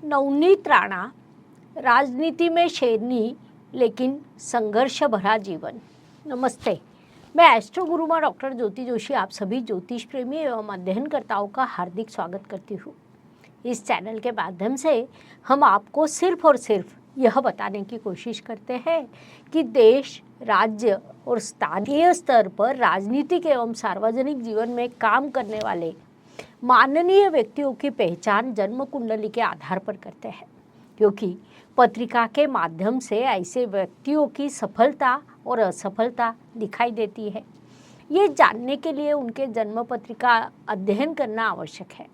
नवनीत राणा, राजनीति में शेरनी लेकिन संघर्ष भरा जीवन। नमस्ते, मैं एस्ट्रो गुरुमा डॉक्टर ज्योति जोशी आप सभी ज्योतिष प्रेमी एवं अध्ययनकर्ताओं का हार्दिक स्वागत करती हूँ। इस चैनल के माध्यम से हम आपको सिर्फ और सिर्फ यह बताने की कोशिश करते हैं कि देश, राज्य और स्थानीय स्तर पर राजनीतिक एवं सार्वजनिक जीवन में काम करने वाले माननीय व्यक्तियों की पहचान जन्म कुंडली के आधार पर करते हैं, क्योंकि पत्रिका के माध्यम से ऐसे व्यक्तियों की सफलता और असफलता दिखाई देती है। ये जानने के लिए उनके जन्म पत्रिका अध्ययन करना आवश्यक है।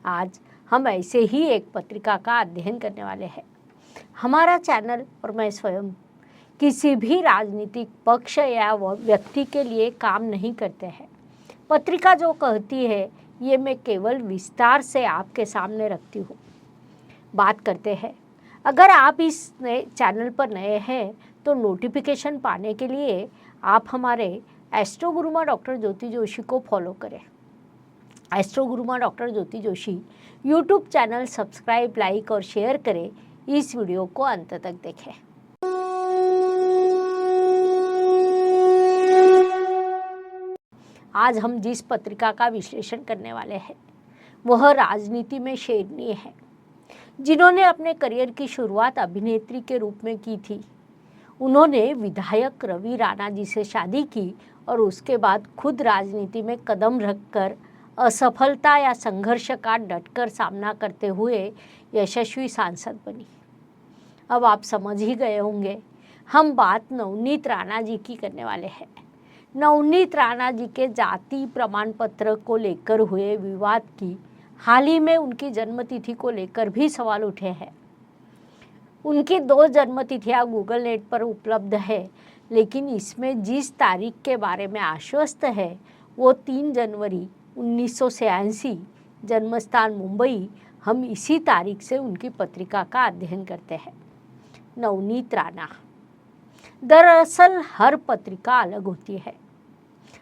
आज हम ऐसे ही एक पत्रिका का अध्ययन करने वाले हैं। हमारा चैनल और मैं स्वयं किसी भी राजनीतिक पक्ष या व्यक्ति के लिए काम नहीं करते हैं। पत्रिका जो कहती है ये मैं केवल विस्तार से आपके सामने रखती हूँ। बात करते हैं, अगर आप इस चैनल पर नए हैं तो नोटिफिकेशन पाने के लिए आप हमारे एस्ट्रो गुरुमा डॉक्टर ज्योति जोशी को फॉलो करें। Astro Gurumaa doctor Jyoti Joshi YouTube channel subscribe, like और शेयर करें। इस वीडियो को अंत तक देखें। आज हम जिस पत्रिका का विश्लेषण करने वाले हैं वह राजनीति में शेरनी है, जिन्होंने अपने करियर की शुरुआत अभिनेत्री के रूप में की थी। उन्होंने विधायक रवि राणा जी से शादी की और उसके बाद खुद राजनीति में कदम रखकर असफलता या संघर्ष का डटकर सामना करते हुए यशस्वी सांसद बनी। अब आप समझ ही गए होंगे, हम बात नवनीत राणा जी की करने वाले हैं। नवनीत राणा जी के जाति प्रमाण पत्र को लेकर हुए विवाद की हाल ही में उनकी जन्मतिथि को लेकर भी सवाल उठे हैं। उनकी 2 जन्मतिथियां गूगल नेट पर उपलब्ध है, लेकिन इसमें जिस तारीख के बारे में आश्वस्त है वो 3 जनवरी 1986, जन्मस्थान मुंबई। हम इसी तारीख से उनकी पत्रिका का अध्ययन करते हैं। नवनीत राणा। दरअसल हर पत्रिका अलग होती है,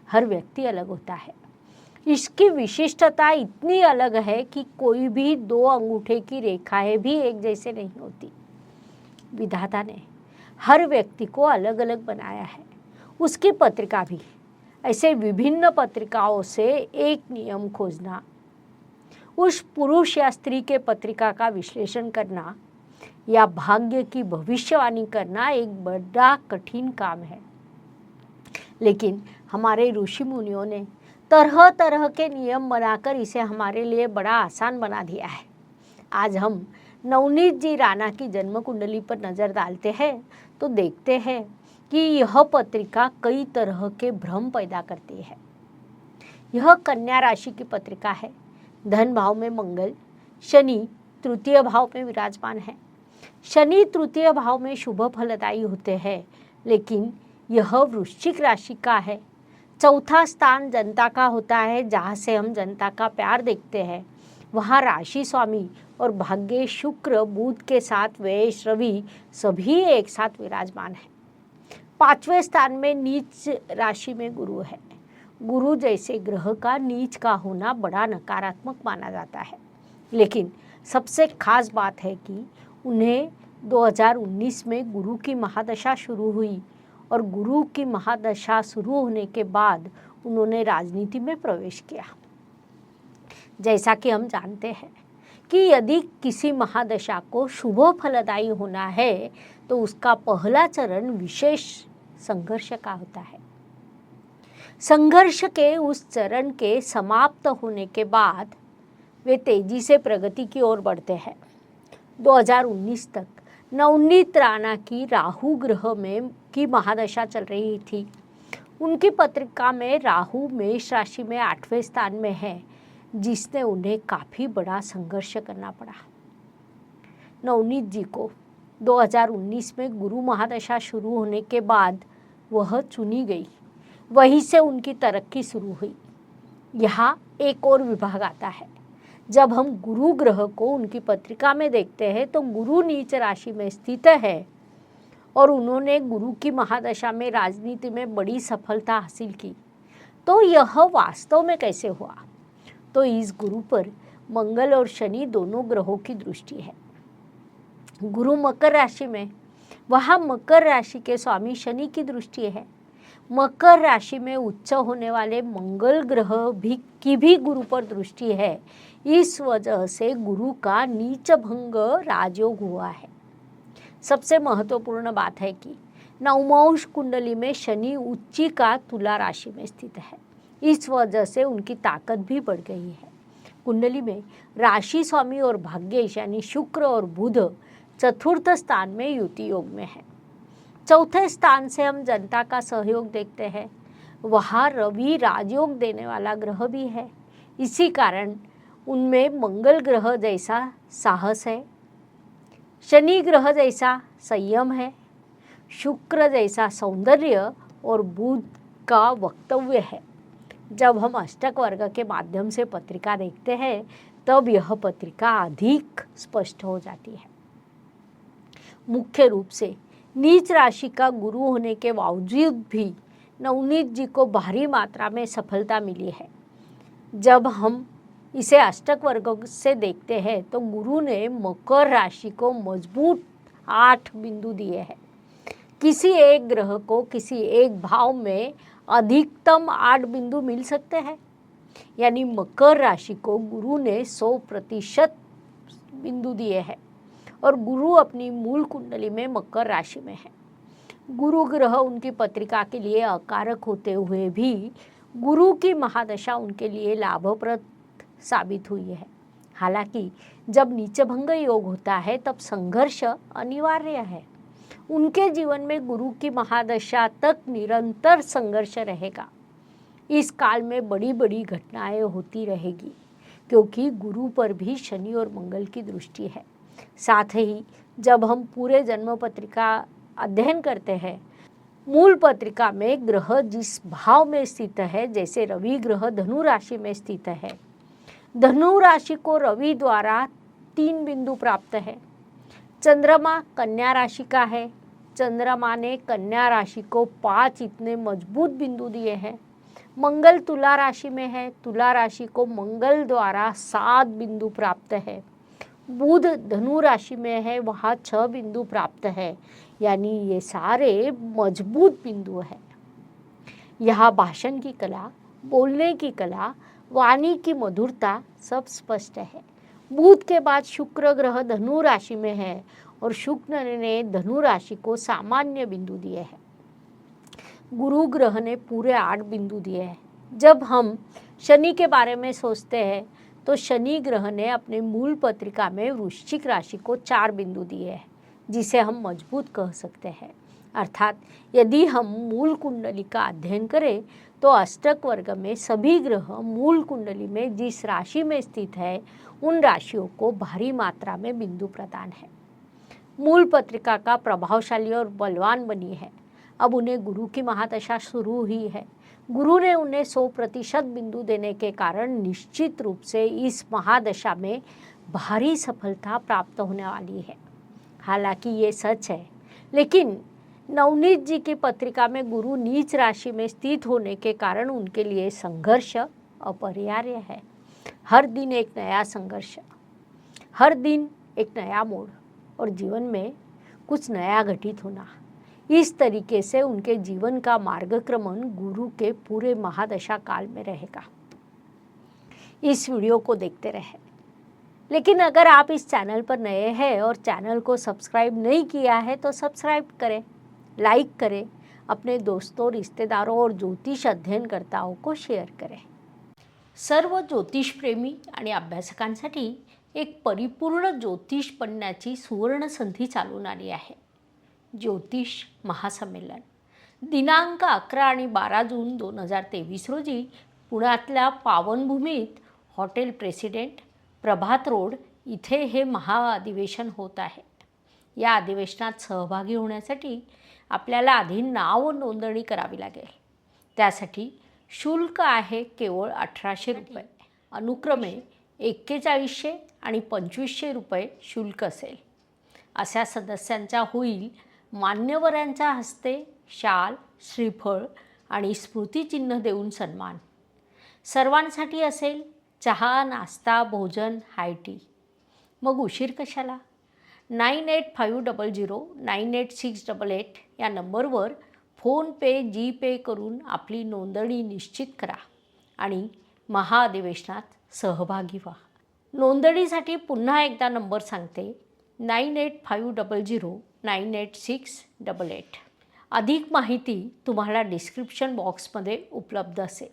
हर व्यक्ति अलग होता है। इसकी विशिष्टता इतनी अलग है कि कोई भी 2 अंगूठे की रेखाएं भी एक जैसे नहीं होती। विधाता ने हर व्यक्ति को अलग अलग बनाया है, उसकी पत्रिका भी। ऐसे विभिन्न पत्रिकाओं से एक नियम खोजना, उस पुरुष या स्त्री के पत्रिका का विश्लेषण करना या भाग्य की भविष्यवाणी करना एक बड़ा कठिन काम है। लेकिन हमारे ऋषि मुनियों ने तरह तरह के नियम बनाकर इसे हमारे लिए बड़ा आसान बना दिया है। आज हम नवनीत जी राणा की जन्म कुंडली पर नज़र डालते हैं तो देखते हैं कि यह पत्रिका कई तरह के भ्रम पैदा करती है। यह कन्या राशि की पत्रिका है। धन भाव में मंगल, शनि तृतीय भाव में विराजमान है। शनि तृतीय भाव में शुभ फलदायी होते हैं, लेकिन यह वृश्चिक राशि का है। चौथा स्थान जनता का होता है, जहाँ से हम जनता का प्यार देखते हैं। वहाँ राशि स्वामी और भाग्य शुक्र बुध के साथ व्यय रवि सभी एक साथ विराजमान है। 5वें स्थान में नीच राशि में गुरु है। गुरु जैसे ग्रह का नीच का होना बड़ा नकारात्मक माना जाता है, लेकिन सबसे खास बात है कि उन्हें 2019 में गुरु की महादशा शुरू हुई और गुरु की महादशा शुरू होने के बाद उन्होंने राजनीति में प्रवेश किया। जैसा कि हम जानते हैं कि यदि किसी महादशा को शुभ फलदायी होना है तो उसका पहला चरण विशेष संघर्ष का होता है। संघर्ष के उस चरण के समाप्त होने के बाद वे तेजी से प्रगति की ओर बढ़ते हैं। 2019 तक नवनीत राणा की राहु ग्रह में की महादशा चल रही थी। उनकी पत्रिका में राहु मेष राशि में 8वें स्थान में है, जिसने उन्हें काफ़ी बड़ा संघर्ष करना पड़ा। नवनीत जी को 2019 में गुरु महादशा शुरू होने के बाद वह चुनी गई। वहीं से उनकी तरक्की शुरू हुई। यहाँ एक और विभाग आता है। जब हम गुरु ग्रह को उनकी पत्रिका में देखते हैं तो गुरु नीच राशि में स्थित है और उन्होंने गुरु की महादशा में राजनीति में बड़ी सफलता हासिल की। तो यह वास्तव में कैसे हुआ? तो इस गुरु पर मंगल और शनि दोनों ग्रहों की दृष्टि है। गुरु मकर राशि में, वहाँ मकर राशि के स्वामी शनि की दृष्टि है। मकर राशि में उच्च होने वाले मंगल ग्रह की भी गुरु पर दृष्टि है। इस वजह से गुरु का नीच भंग राजयोग हुआ है। सबसे महत्वपूर्ण बात है कि नवमांश कुंडली में शनि उच्ची का तुला राशि में स्थित है। इस वजह से उनकी ताकत भी बढ़ गई है। कुंडली में राशि स्वामी और भाग्येश यानी शुक्र और बुध चतुर्थ स्थान में युति योग में है। चौथे स्थान से हम जनता का सहयोग देखते हैं। वहाँ रवि राजयोग देने वाला ग्रह भी है। इसी कारण उनमें मंगल ग्रह जैसा साहस है, शनि ग्रह जैसा संयम है, शुक्र जैसा सौंदर्य और बुध का वक्तव्य है। जब हम अष्टक वर्ग के माध्यम से पत्रिका देखते हैं तब यह पत्रिका अधिक स्पष्ट हो जाती है। मुख्य रूप से नीच राशि का गुरु होने के बावजूद भी नवनीत जी को भारी मात्रा में सफलता मिली है। जब हम इसे अष्टक वर्ग से देखते हैं तो गुरु ने मकर राशि को मजबूत 8 बिंदु दिए हैं। किसी एक ग्रह को किसी एक भाव में अधिकतम 8 बिंदु मिल सकते हैं, यानी मकर राशि को गुरु ने 100% बिंदु दिए हैं और गुरु अपनी मूल कुंडली में मकर राशि में है। गुरु ग्रह उनकी पत्रिका के लिए अकारक होते हुए भी गुरु की महादशा उनके लिए लाभप्रद साबित हुई है। हालांकि जब नीचभंग योग होता है तब संघर्ष अनिवार्य है। उनके जीवन में गुरु की महादशा तक निरंतर संघर्ष रहेगा। इस काल में बड़ी बड़ी घटनाएं होती रहेगी क्योंकि गुरु पर भी शनि और मंगल की दृष्टि है। साथ ही जब हम पूरे जन्म पत्रिका अध्ययन करते हैं, मूल पत्रिका में ग्रह जिस भाव में स्थित है, जैसे रवि ग्रह धनु राशि में स्थित है, धनु राशि को रवि द्वारा 3 बिंदु प्राप्त है। चंद्रमा कन्या राशि का है, चंद्रमा ने कन्या राशि को 5 इतने मजबूत बिंदु दिए हैं। मंगल तुला राशि में है, तुला राशि को मंगल द्वारा 7 बिंदु प्राप्त है। बुध धनु राशि में है, वहाँ 6 बिंदु प्राप्त है, यानी ये सारे मजबूत बिंदु हैं। यहाँ भाषण की कला, बोलने की कला, वाणी की मधुरता सब स्पष्ट है। बुध के बाद शुक्र ग्रह धनु राशि में है और शुक्र ने धनु राशि को सामान्य बिंदु दिए हैं। गुरु ग्रह ने पूरे 8 बिंदु दिए हैं। जब हम शनि के बारे में सोचते हैं तो शनि ग्रह ने अपने मूल पत्रिका में वृश्चिक राशि को 4 बिंदु दिए हैं, जिसे हम मजबूत कह सकते हैं। अर्थात यदि हम मूल कुंडली का अध्ययन करें तो अष्टक वर्ग में सभी ग्रह मूल कुंडली में जिस राशि में स्थित है उन राशियों को भारी मात्रा में बिंदु प्रदान है। मूल पत्रिका का प्रभावशाली और बलवान बनी है। अब उन्हें गुरु की महादशा शुरू हुई है। गुरु ने उन्हें 100% बिंदु देने के कारण निश्चित रूप से इस महादशा में भारी सफलता प्राप्त होने वाली है। हालांकि ये सच है, लेकिन नवनीत जी की पत्रिका में गुरु नीच राशि में स्थित होने के कारण उनके लिए संघर्ष अपरिहार्य है। हर दिन एक नया संघर्ष, हर दिन एक नया मोड़ और जीवन में कुछ नया घटित होना, इस तरीके से उनके जीवन का मार्गक्रमण गुरु के पूरे महादशा काल में रहेगा। इस वीडियो को देखते रहें। लेकिन अगर आप इस चैनल पर नए हैं और चैनल को सब्सक्राइब नहीं किया है तो सब्सक्राइब करें, लाइक करें, अपने दोस्तों, रिश्तेदारों और ज्योतिष अध्ययनकर्ताओं को शेअर करें। सर्व ज्योतिषप्रेमी आणि अभ्यासकांसाठी एक परिपूर्ण ज्योतिष बनण्याची सुवर्ण संधी चालून आली आहे। ज्योतिष महासंमेलन दिनांक 11 आणि 12 जून 2023 रोजी पुण्यातल्या पावनभूमीत हॉटेल प्रेसिडेंट, प्रभात रोड इथे हे महाअधिवेशन होत आहे। या अधिवेशनात सहभागी होण्यासाठी आपल्याला आधी नाव नोंदणी करावी लागेल। त्यासाठी शुल्क आहे केवळ 1800 रुपये। अनुक्रमे 4100 आणि 2500 रुपये शुल्क असेल। अशा सदस्यांचा होईल मान्यवरांच्या हस्ते शाल, श्रीफळ आणि स्मृतिचिन्ह देऊन सन्मान। सर्वांसाठी असेल चहा, नाश्ता, भोजन, हाय टी। मग उशीर कशाला? 9850098688 या नंबरवर फोनपे, जीपे करून आपली नोंदणी निश्चित करा आणि महाअधिवेशनात सहभागी व्हा. नोंदणीसाठी पुन्हा एकदा नंबर सांगते, 9850098688. अधिक माहिती तुम्हाला डिस्क्रिप्शन बॉक्समध्ये उपलब्ध असेल.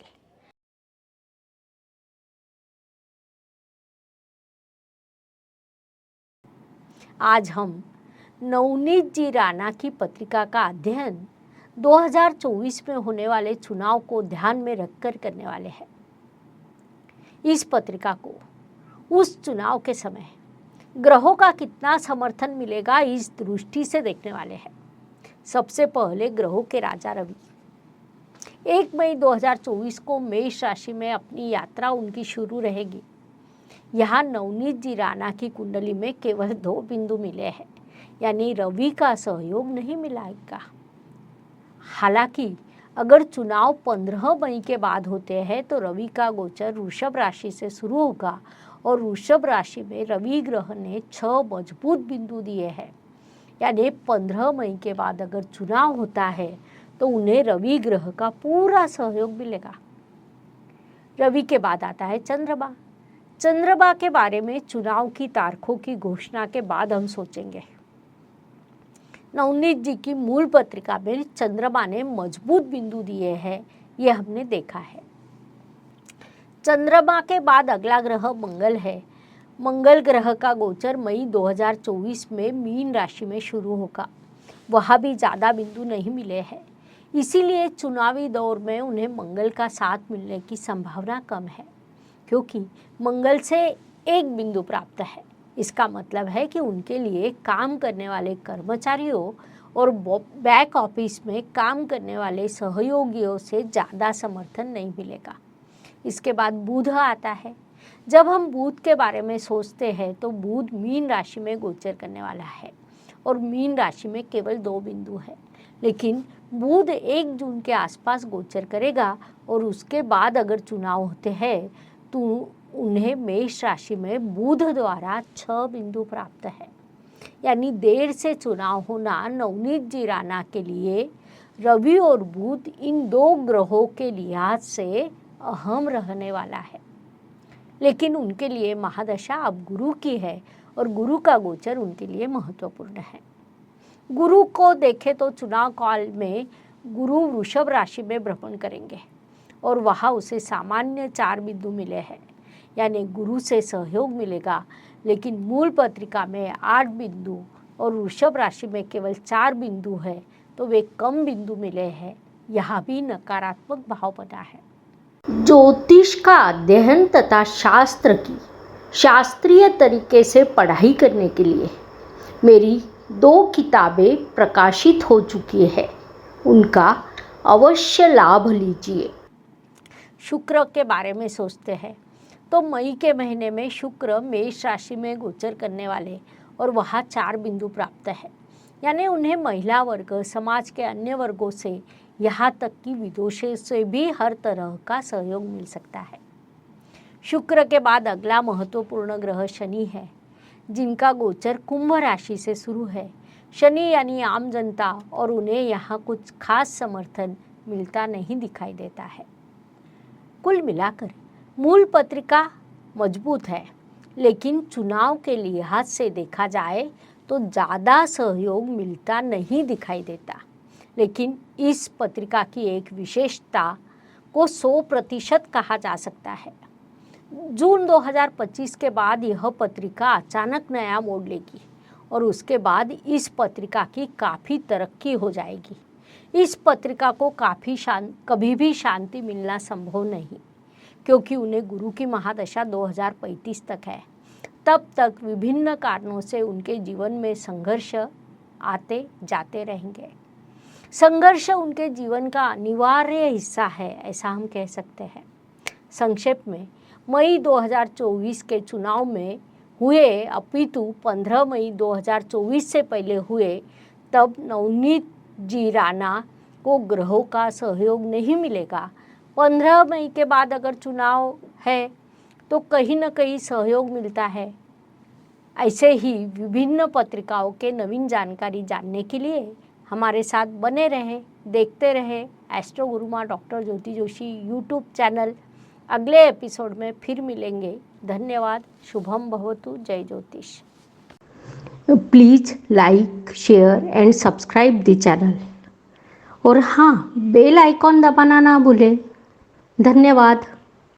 आज हम नवनीत जी राणा की पत्रिका का अध्ययन 2024 में होने वाले चुनाव को ध्यान में रखकर करने वाले हैं. इस पत्रिका को उस चुनाव के समय ग्रहों का कितना समर्थन मिलेगा इस दृष्टि से देखने वाले हैं. सबसे पहले ग्रहों के राजा रवि 1 मई 2024 को मेष राशि में अपनी यात्रा उनकी शुरू रहेगी. यहाँ नवनीत जी राणा की कुंडली में केवल 2 बिंदु मिले हैं, यानी रवि का सहयोग नहीं मिलेगा. हालांकि अगर चुनाव 15 मई के बाद होते हैं तो रवि का गोचर वृषभ राशि से शुरू होगा और वृषभ राशि में रवि ग्रह ने 6 मजबूत बिंदु दिए हैं. यानी 15 मई के बाद अगर चुनाव होता है तो उन्हें रवि ग्रह का पूरा सहयोग मिलेगा. रवि के बाद आता है चंद्रमा. चंद्रमा के बारे में चुनाव की तारीखों की घोषणा के बाद हम सोचेंगे. नवनीत जी की मूल पत्रिका में चंद्रमा ने मजबूत बिंदु दिए हैं, ये हमने देखा है. चंद्रमा के बाद अगला ग्रह मंगल है. मंगल ग्रह का गोचर मई 2024 में मीन राशि में शुरू होगा. वहाँ भी ज़्यादा बिंदु नहीं मिले हैं, इसीलिए चुनावी दौर में उन्हें मंगल का साथ मिलने की संभावना कम है, क्योंकि मंगल से 1 बिंदु प्राप्त है. इसका मतलब है कि उनके लिए काम करने वाले कर्मचारियों और बैक ऑफिस में काम करने वाले सहयोगियों से ज़्यादा समर्थन नहीं मिलेगा. इसके बाद बुध आता है. जब हम बुध के बारे में सोचते हैं तो बुध मीन राशि में गोचर करने वाला है और मीन राशि में केवल 2 बिंदु है. लेकिन बुध 1 जून के आसपास गोचर करेगा और उसके बाद अगर चुनाव होते हैं तो उन्हें मेष राशि में बुध द्वारा 6 बिंदु प्राप्त है. यानी देर से चुनाव होना नवनीत जी राणा के लिए रवि और बुध इन 2 ग्रहों के लिहाज से अहम रहने वाला है. लेकिन उनके लिए महादशा अब गुरु की है और गुरु का गोचर उनके लिए महत्वपूर्ण है. गुरु को देखें तो चुनाव काल में गुरु वृषभ राशि में भ्रमण करेंगे और वहाँ उसे सामान्य 4 बिंदु मिले हैं, यानी गुरु से सहयोग मिलेगा. लेकिन मूल पत्रिका में 8 बिंदु और वृषभ राशि में केवल 4 बिंदु है, तो वे कम बिंदु मिले हैं. यहाँ भी नकारात्मक भाव बना है. ज्योतिष का अध्ययन तथा शास्त्र की शास्त्रीय तरीके से पढ़ाई करने के लिए मेरी 2 किताबें प्रकाशित हो चुकी है, उनका अवश्य लाभ लीजिए. शुक्र के बारे में सोचते हैं तो मई के महीने में शुक्र मेष राशि में गोचर करने वाले और वहाँ 4 बिंदु प्राप्त है. यानी उन्हें महिला वर्ग, समाज के अन्य वर्गों से, यहाँ तक कि विदेशों से भी हर तरह का सहयोग मिल सकता है. शुक्र के बाद अगला महत्वपूर्ण ग्रह शनि है, जिनका गोचर कुंभ राशि से शुरू है. शनि यानी आम जनता, और उन्हें यहाँ कुछ खास समर्थन मिलता नहीं दिखाई देता है. कुल मिलाकर मूल पत्रिका मजबूत है, लेकिन चुनाव के लिहाज से देखा जाए तो ज़्यादा सहयोग मिलता नहीं दिखाई देता. लेकिन इस पत्रिका की एक विशेषता को 100% कहा जा सकता है. जून 2025 के बाद यह पत्रिका अचानक नया मोड़ लेगी और उसके बाद इस पत्रिका की काफ़ी तरक्की हो जाएगी. इस पत्रिका को कभी भी शांति मिलना संभव नहीं, क्योंकि उन्हें गुरु की महादशा 2035 तक है. तब तक विभिन्न कारणों से उनके जीवन में संघर्ष आते जाते रहेंगे. संघर्ष उनके जीवन का अनिवार्य हिस्सा है, ऐसा हम कह सकते हैं. संक्षेप में, मई 2024 के चुनाव में हुए अपितु 15 मई 2024 से पहले हुए, तब नवनीत जी राणा को ग्रहों का सहयोग नहीं मिलेगा. 15 मई के बाद अगर चुनाव है तो कहीं न कहीं सहयोग मिलता है. ऐसे ही विभिन्न पत्रिकाओं के नवीन जानकारी जानने के लिए हमारे साथ बने रहें, देखते रहें astro Gurumaa doctor Jyoti Joshi YouTube channel. अगले एपिसोड में फिर मिलेंगे। धन्यवाद। शुभम भवतु। जय ज्योतिष। Please like, share and subscribe the channel. और हाँ, बेल आइकॉन दबाना ना भूलें। धन्यवाद।